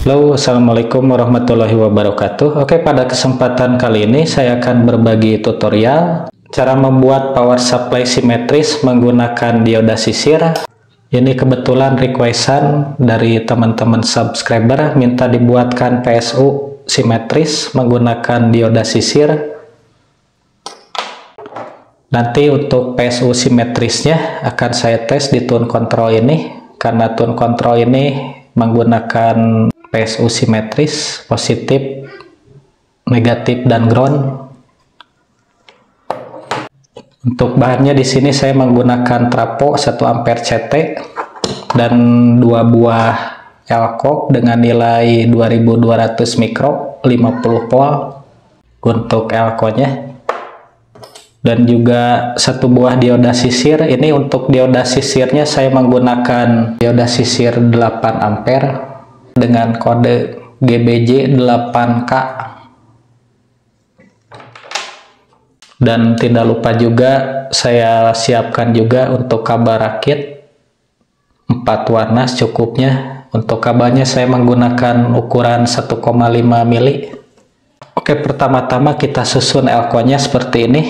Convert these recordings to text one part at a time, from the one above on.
Halo, assalamualaikum warahmatullahi wabarakatuh. Oke, pada kesempatan kali ini saya akan berbagi tutorial cara membuat power supply simetris menggunakan dioda sisir. Ini kebetulan requestan dari teman-teman subscriber minta dibuatkan PSU simetris menggunakan dioda sisir. Nanti untuk PSU simetrisnya akan saya tes di tune control ini, karena tune control ini menggunakan PSU simetris, positif, negatif, dan ground. Untuk bahannya di sini saya menggunakan trapo 1 ampere CT dan 2 buah elko dengan nilai 2200 mikro 50 volt untuk elkonya, dan juga 1 buah dioda sisir. Ini untuk dioda sisirnya saya menggunakan dioda sisir 8 ampere dengan kode GBJ 8K. Dan tidak lupa juga saya siapkan juga untuk kabel rakit 4 warna secukupnya. Untuk kabelnya saya menggunakan ukuran 1,5 mili. Oke, pertama-tama kita susun elko-nya seperti ini.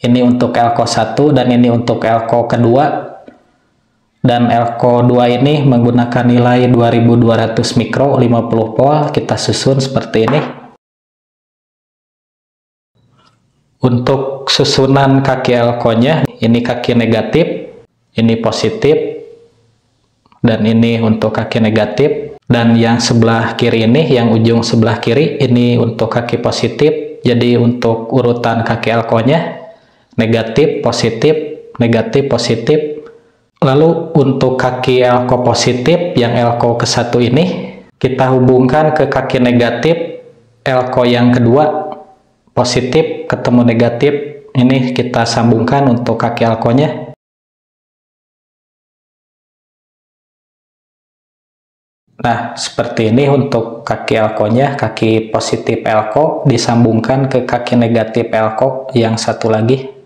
Ini untuk elko 1 dan ini untuk elko kedua. Dan elko 2 ini menggunakan nilai 2200 mikro 50 volt. Kita susun seperti ini. Untuk susunan kaki elko-nya, ini kaki negatif, ini positif, dan ini untuk kaki negatif. Dan yang sebelah kiri ini, yang ujung sebelah kiri, ini untuk kaki positif. Jadi untuk urutan kaki elko-nya, negatif, positif, negatif, positif. Lalu untuk kaki elko positif yang elko ke-1 ini kita hubungkan ke kaki negatif elko yang kedua, positif ketemu negatif, ini kita sambungkan untuk kaki elkonya. Nah, seperti ini untuk kaki elkonya. Kaki positif elko disambungkan ke kaki negatif elko yang satu lagi.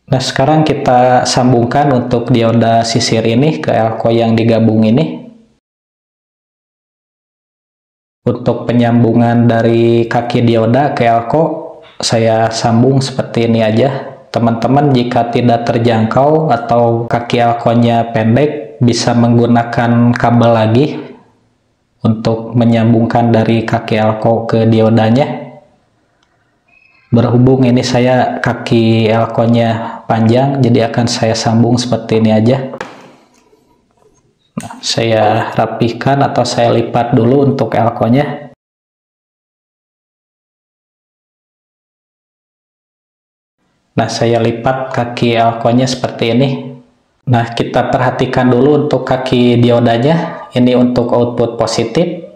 Nah, sekarang kita sambungkan untuk dioda sisir ini ke elko yang digabung ini. Untuk penyambungan dari kaki dioda ke elko, saya sambung seperti ini aja. Teman-teman jika tidak terjangkau atau kaki elkonya pendek, bisa menggunakan kabel lagi untuk menyambungkan dari kaki elko ke diodanya. Berhubung ini saya kaki elkonya panjang, jadi akan saya sambung seperti ini aja. Nah, saya rapihkan atau saya lipat dulu untuk elkonya. Nah, saya lipat kaki elkonya seperti ini. Nah, kita perhatikan dulu untuk kaki diodanya. Ini untuk output positif.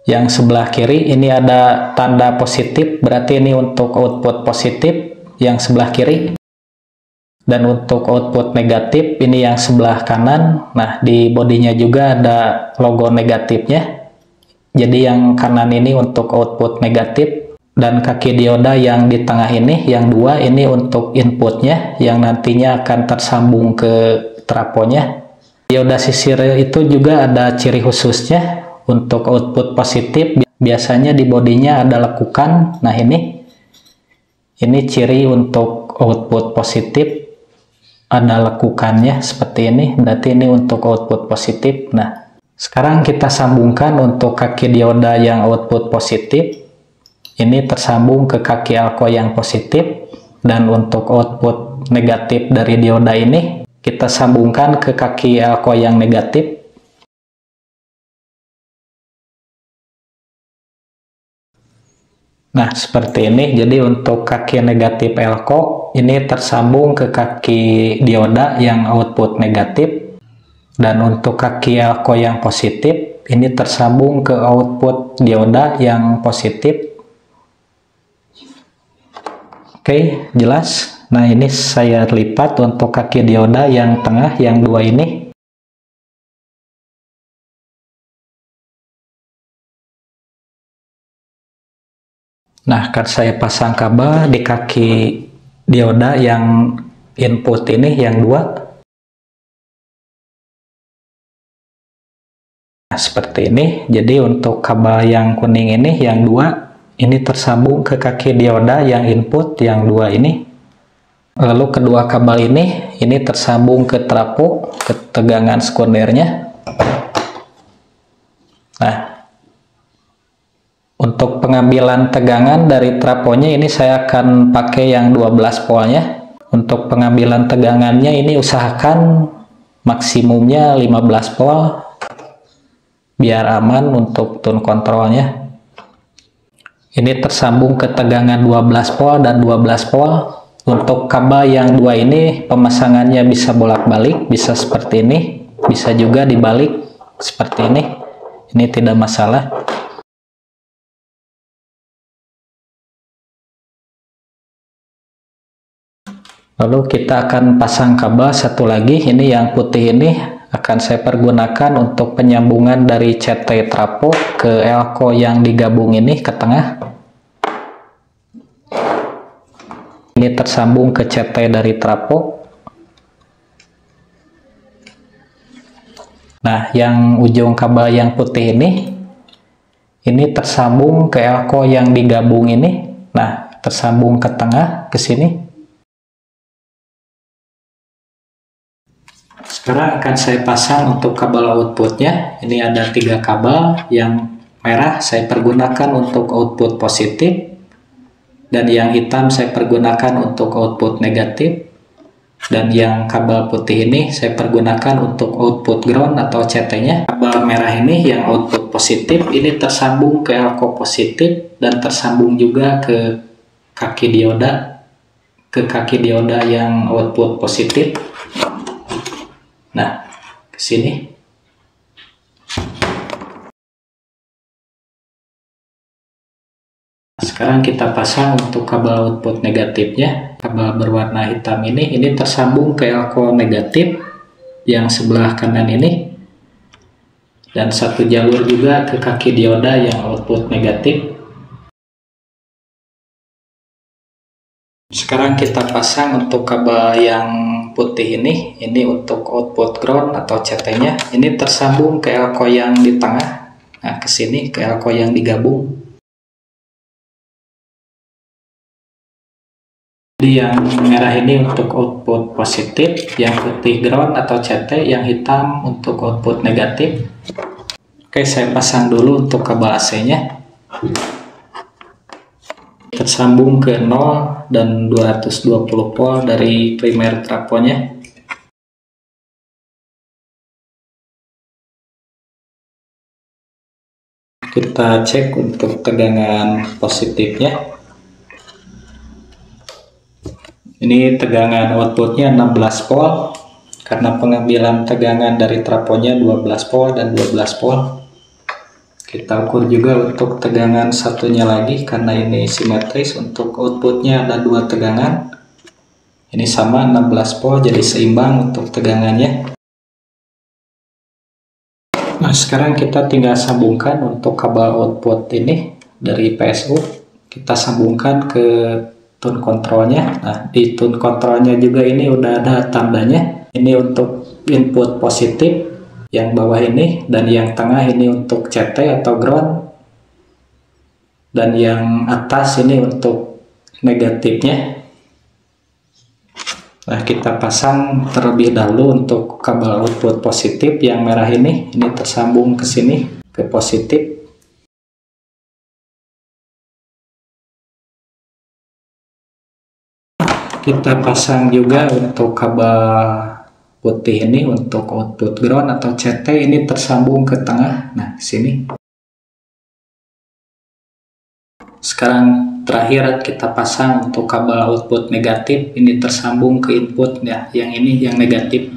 Yang sebelah kiri ini ada tanda positif, berarti ini untuk output positif yang sebelah kiri. Dan untuk output negatif ini yang sebelah kanan. Nah, di bodinya juga ada logo negatifnya. Jadi yang kanan ini untuk output negatif. Dan kaki dioda yang di tengah ini, yang 2 ini untuk inputnya, yang nantinya akan tersambung ke traponya. Dioda sisir itu juga ada ciri khususnya. Untuk output positif biasanya di bodinya ada lekukan. Nah, ini ciri untuk output positif, ada lekukannya seperti ini, berarti ini untuk output positif. Nah, sekarang kita sambungkan untuk kaki dioda yang output positif. Ini tersambung ke kaki elko yang positif, dan untuk output negatif dari dioda ini kita sambungkan ke kaki elko yang negatif. Nah, seperti ini. Jadi untuk kaki negatif elko ini tersambung ke kaki dioda yang output negatif, dan untuk kaki elko yang positif ini tersambung ke output dioda yang positif. Oke, jelas. Nah, ini saya lipat untuk kaki dioda yang tengah yang 2 ini. Nah, akan saya pasang kabel di kaki dioda yang input ini, yang 2. Nah, seperti ini. Jadi untuk kabel yang kuning ini, yang 2, ini tersambung ke kaki dioda yang input, yang 2 ini. Lalu kedua kabel ini tersambung ke trafo, ke tegangan sekundernya. Nah, untuk pengambilan tegangan dari trafonya ini saya akan pakai yang 12 voltnya. Untuk pengambilan tegangannya ini usahakan maksimumnya 15 volt biar aman untuk tune kontrolnya. Ini tersambung ke tegangan 12 volt dan 12 volt. Untuk kabel yang 2 ini pemasangannya bisa bolak-balik, bisa seperti ini, bisa juga dibalik seperti ini. Ini tidak masalah. Lalu kita akan pasang kabel satu lagi. Ini yang putih ini akan saya pergunakan untuk penyambungan dari CT trafo ke elko yang digabung ini ke tengah. Ini tersambung ke CT dari trafo. Nah, yang ujung kabel yang putih ini tersambung ke elko yang digabung ini. Nah, tersambung ke tengah ke sini. Sekarang akan saya pasang untuk kabel outputnya. Ini ada 3 kabel. Yang merah saya pergunakan untuk output positif, dan yang hitam saya pergunakan untuk output negatif, dan yang kabel putih ini saya pergunakan untuk output ground atau CT-nya. Kabel merah ini yang output positif ini tersambung ke elko positif dan tersambung juga ke kaki dioda yang output positif. Nah, ke sini. Sekarang kita pasang untuk kabel output negatifnya. Kabel berwarna hitam ini tersambung ke elko negatif yang sebelah kanan ini, dan satu jalur juga ke kaki dioda yang output negatif. Sekarang kita pasang untuk kabel yang putih ini untuk output ground atau CT-nya. Ini tersambung ke elko yang di tengah. Nah, ke sini ke elko yang digabung. Jadi yang merah ini untuk output positif, yang putih ground atau CT, yang hitam untuk output negatif. Oke, saya pasang dulu untuk kabel AC-nya. Tersambung ke 0 dan 220 volt dari primer trafonya. Kita cek untuk tegangan positifnya. Ini tegangan outputnya 16 volt karena pengambilan tegangan dari trafonya 12 volt dan 12 volt. Kita ukur juga untuk tegangan satunya lagi karena ini simetris. Untuk outputnya ada 2 tegangan. Ini sama 16 volt, jadi seimbang untuk tegangannya. Nah, sekarang kita tinggal sambungkan untuk kabel output ini dari PSU. Kita sambungkan ke tune kontrolnya. Nah, di tune kontrolnya juga ini udah ada tandanya. Ini untuk input positif yang bawah ini, dan yang tengah ini untuk CT atau ground, dan yang atas ini untuk negatifnya. Nah, kita pasang terlebih dahulu untuk kabel output positif yang merah ini tersambung ke sini ke positif. Kita pasang juga untuk kabel putih ini untuk output ground atau CT, ini tersambung ke tengah. Nah, sini. Sekarang terakhir kita pasang untuk kabel output negatif, ini tersambung ke input ya, yang ini yang negatif.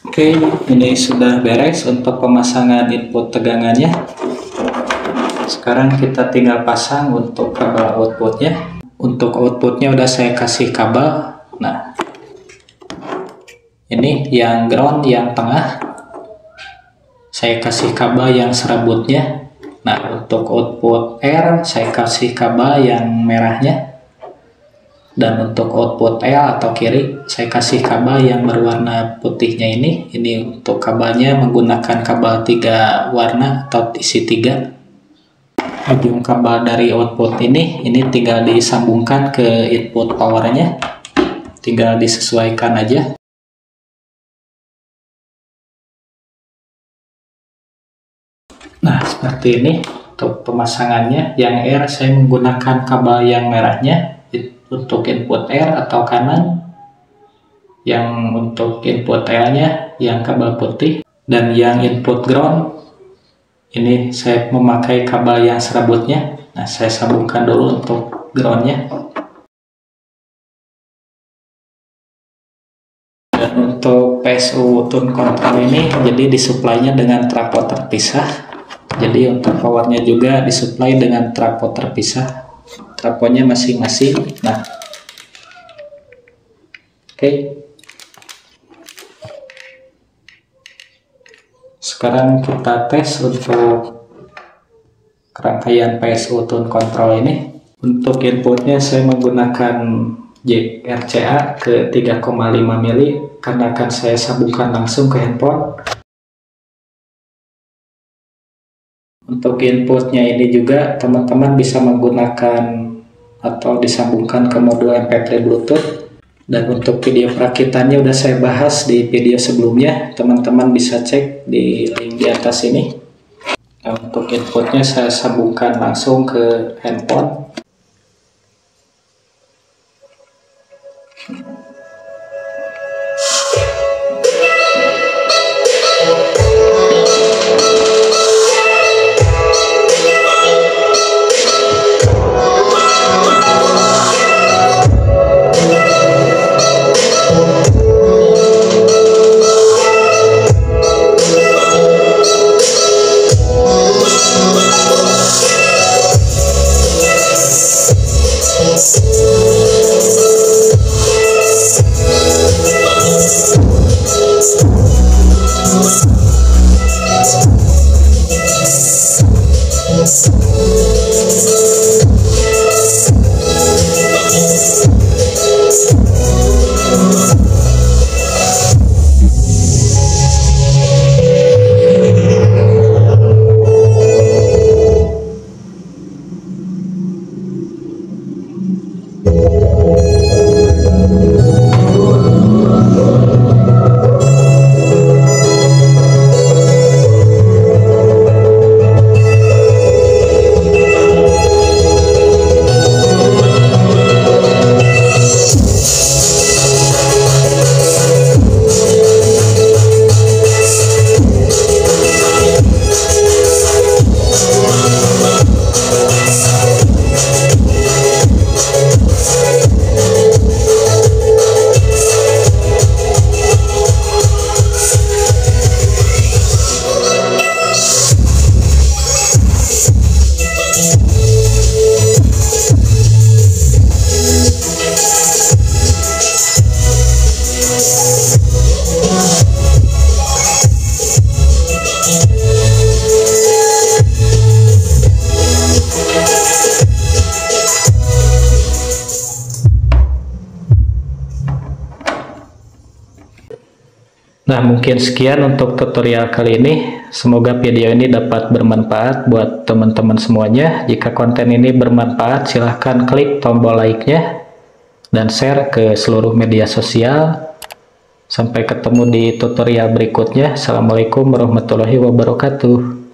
Oke, ini sudah beres untuk pemasangan input tegangannya. Sekarang kita tinggal pasang untuk kabel outputnya. Untuk outputnya udah saya kasih kabel. Nah, Ini yang ground yang tengah, saya kasih kabel yang serabutnya. Nah, untuk output R saya kasih kabel yang merahnya, dan untuk output L atau kiri saya kasih kabel yang berwarna putihnya ini. Ini untuk kabelnya menggunakan kabel 3 warna atau isi 3. Ujung kabel dari output ini tinggal disambungkan ke input powernya, tinggal disesuaikan aja. Nah, seperti ini untuk pemasangannya. Yang R saya menggunakan kabel yang merahnya untuk input R atau kanan, yang untuk input L nya yang kabel putih, dan yang input ground ini saya memakai kabel yang serabutnya. Nah, saya sambungkan dulu untuk groundnya. Dan untuk PSU tune control ini jadi disuplainya dengan trafo terpisah. Jadi untuk powernya juga disuplai dengan trafo terpisah, trafonya masing-masing. Nah, oke. Sekarang kita tes untuk rangkaian PSU tune control ini. Untuk inputnya saya menggunakan jack RCA ke 3,5 mili karena akan saya sambungkan langsung ke handphone. Untuk inputnya ini juga teman-teman bisa menggunakan atau disambungkan ke modul MP3 Bluetooth. Dan untuk video perakitannya udah saya bahas di video sebelumnya, teman-teman bisa cek di link di atas ini. Nah, untuk inputnya saya sambungkan langsung ke handphone. Nah, mungkin sekian untuk tutorial kali ini. Semoga video ini dapat bermanfaat buat teman-teman semuanya. Jika konten ini bermanfaat, silahkan klik tombol like-nya dan share ke seluruh media sosial. Sampai ketemu di tutorial berikutnya. Assalamualaikum warahmatullahi wabarakatuh.